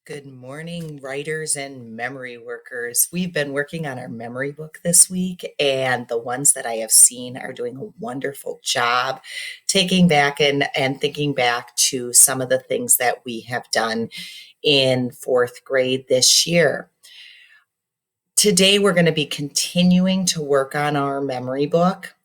Good morning, writers and memory workers. We've been working on our memory book this week, and the ones that I have seen are doing a wonderful job taking back and thinking back to some of the things that we have done in fourth grade this year. Today, we're going to be continuing to work on our memory book.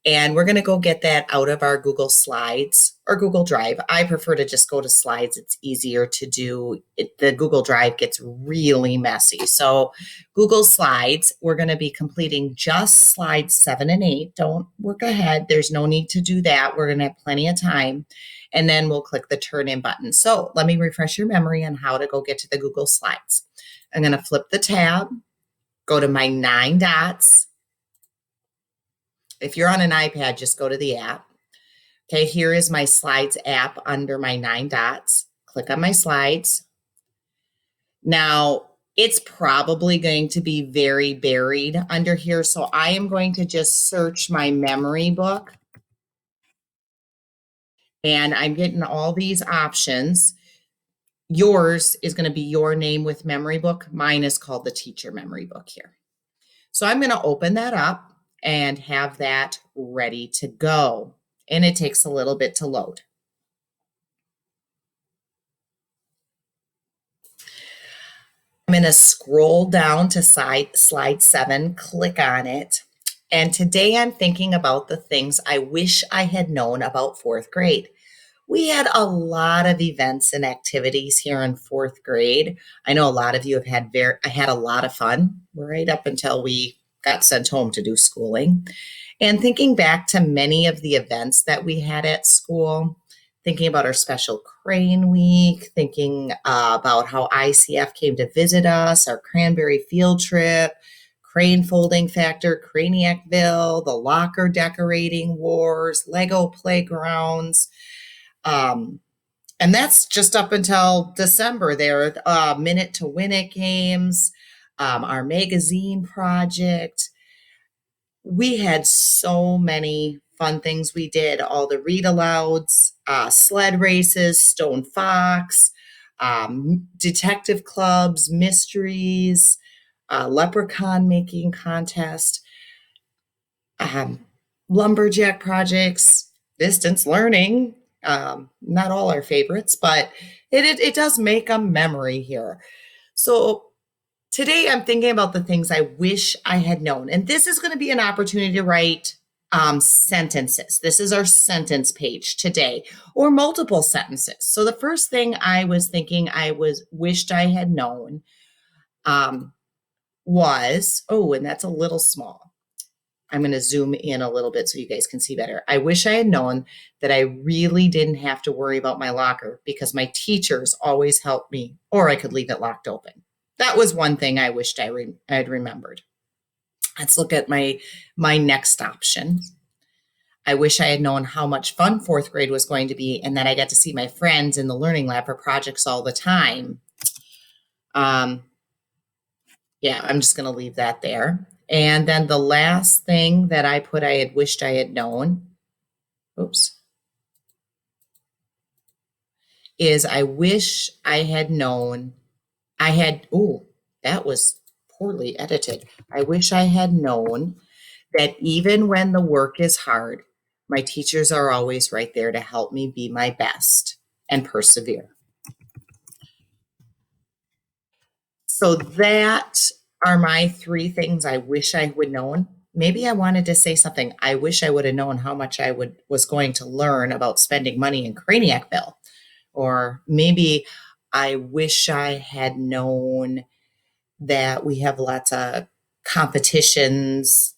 And we're going to go get that out of our Google Slides or Google Drive. I prefer to just go to Slides. It's easier to do. The Google Drive gets really messy. So Google Slides, we're going to be completing just slides 7 and 8. Don't work ahead. There's no need to do that. We're going to have plenty of time. And then we'll click the turn in button. So let me refresh your memory on how to go get to the Google Slides. I'm going to flip the tab, go to my 9 dots. If you're on an iPad, just go to the app. Okay, here is my slides app under my 9 dots. Click on my slides. Now, it's probably going to be very buried under here, so I am going to just search my memory book. And I'm getting all these options. Yours is going to be your name with memory book. Mine is called the teacher memory book here. So I'm going to open that up and have that ready to go. And it takes a little bit to load. I'm going to scroll down to slide 7, click on it. And today I'm thinking about the things I wish I had known about fourth grade. We had a lot of events and activities here in fourth grade. I know a lot of you have had a lot of fun right up until we got sent home to do schooling. And thinking back to many of the events that we had at school, thinking about our special crane week, thinking about how ICF came to visit us, our cranberry field trip, crane folding factor, Craniacville, the locker decorating wars, Lego playgrounds. And that's just up until December there, Minute to Win It games, our magazine project. We had so many fun things we did, all the read alouds, sled races, Stone Fox, detective clubs, mysteries, leprechaun making contest, lumberjack projects, distance learning. Not all our favorites, but it does make a memory here. So today I'm thinking about the things I wish I had known. And this is going to be an opportunity to write sentences. This is our sentence page today, or multiple sentences. So the first thing I was thinking wished I had known was, and that's a little small. I'm going to zoom in a little bit so you guys can see better. I wish I had known that I really didn't have to worry about my locker because my teachers always helped me, or I could leave it locked open. That was one thing I wished I had remembered. Let's look at my next option. I wish I had known how much fun fourth grade was going to be and that I got to see my friends in the learning lab for projects all the time. I'm just going to leave that there. And then the last thing that I put I had wished I had known, is I wish I had known that was poorly edited. I wish I had known that even when the work is hard, my teachers are always right there to help me be my best and persevere. So that are my 3 things I wish I would known. Maybe I wanted to say something. I wish I would have known how much I was going to learn about spending money in Craniacville. Or maybe I wish I had known that we have lots of competitions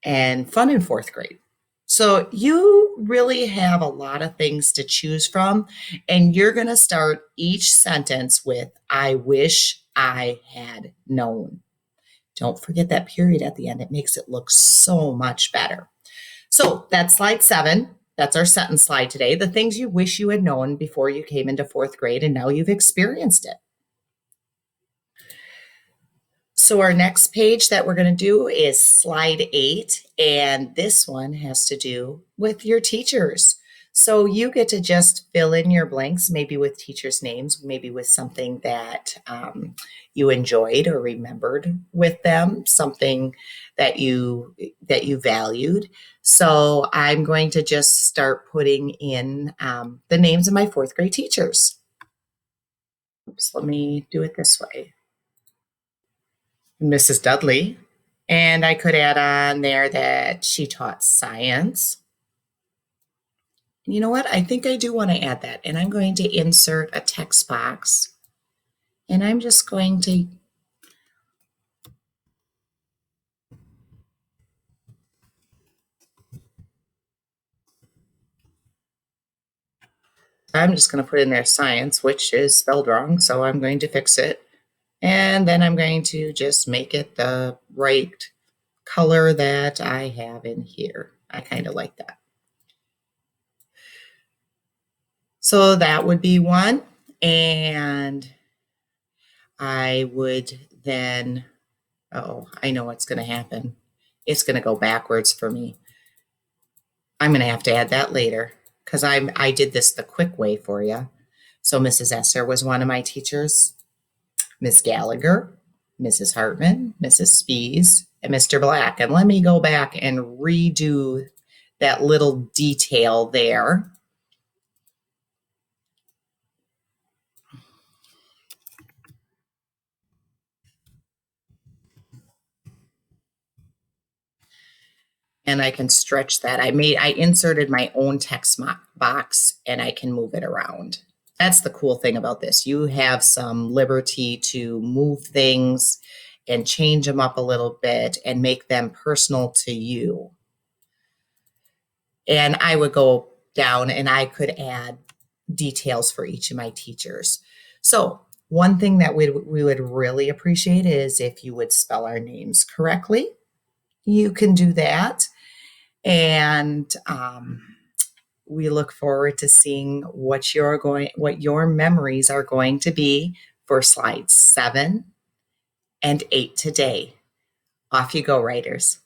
and fun in fourth grade. So you really have a lot of things to choose from, and you're going to start each sentence with, I wish I had known. Don't forget that period at the end. It makes it look so much better. So that's slide 7. That's our sentence slide today. The things you wish you had known before you came into fourth grade, and now you've experienced it. So our next page that we're going to do is slide 8, and this one has to do with your teachers. So you get to just fill in your blanks, maybe with teachers' names, maybe with something that you enjoyed or remembered with them, something that you valued. So I'm going to just start putting in the names of my fourth grade teachers. Oops, let me do it this way. Mrs. Dudley. And I could add on there that she taught science. You know what? I think I do want to add that. And I'm going to insert a text box. And I'm just going to, I'm just going to put in there science, which is spelled wrong. So I'm going to fix it. And then I'm going to just make it the right color that I have in here. I kind of like that. So that would be one. And I would then, oh, I know what's going to happen. It's going to go backwards for me. I'm going to have to add that later because I did this the quick way for you. So Mrs. Esser was one of my teachers, Miss Gallagher, Mrs. Hartman, Mrs. Spees, and Mr. Black. And let me go back and redo that little detail there. And I can stretch that. I inserted my own text box and I can move it around. That's the cool thing about this. You have some liberty to move things and change them up a little bit and make them personal to you. And I would go down and I could add details for each of my teachers. So one thing that we would really appreciate is if you would spell our names correctly. You can do that. And we look forward to seeing what your memories are going to be for slides 7 and 8 today. Off you go, writers.